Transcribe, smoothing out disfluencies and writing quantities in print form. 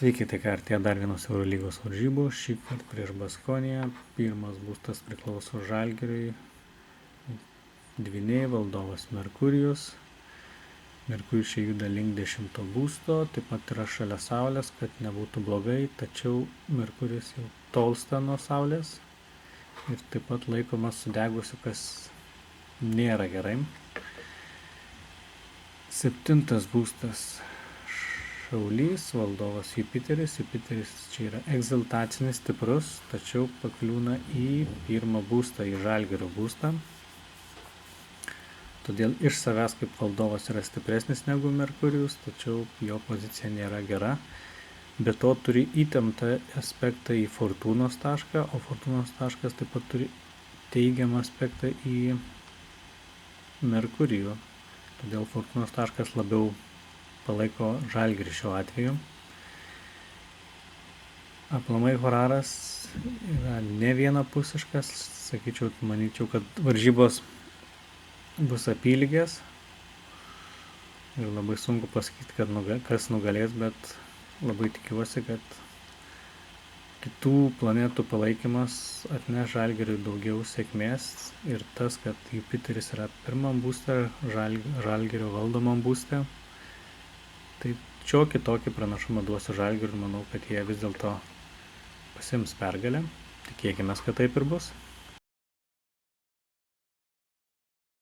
Sveiki, tai ką artėja dar vienos Eurolygos varžybos, šįkart prieš Baskoniją. Pirmas būstas priklauso Žalgiriui, dvyniai valdovas Merkurijus. Merkurijus čia juda link 10 būsto, taip pat yra šalia Saulės, kad nebūtų blogai, tačiau Merkurijus jau tolsta nuo Saulės ir taip pat laikomas sudegusiu, kas nėra gerai. 7 būstas Šaulys, valdovas Jupiteris. Jupiteris čia yra egzaltacinis stiprus, tačiau pakliūna į pirmą būstą, į Žalgirio būstą. Todėl iš savęs kaip valdovas yra stipresnis negu Merkurijus, tačiau jo pozicija nėra gera. Be to turi įtemptą aspektą į Fortūnos tašką, o Fortūnos taškas taip pat turi teigiamą aspektą į Merkurijų. Todėl Fortūnos taškas labiau palaiko Žalgirį šiuo atveju. Aplamai horaras yra ne vienapusiškas, manyčiau, kad varžybos bus apylygės ir labai sunku pasakyti, kas nugalės, bet labai tikiuosi, kad kitų planetų palaikymas atneš Žalgiriui daugiau sėkmės ir tas, kad Jupiteris yra pirmam būste, Žalgirio valdomam būste, tai šiokį tokį pranašumą duosiu Žalgiriui ir manau, kad jie vis dėlto pasiims pergalę. Tikėkime, kad taip ir bus.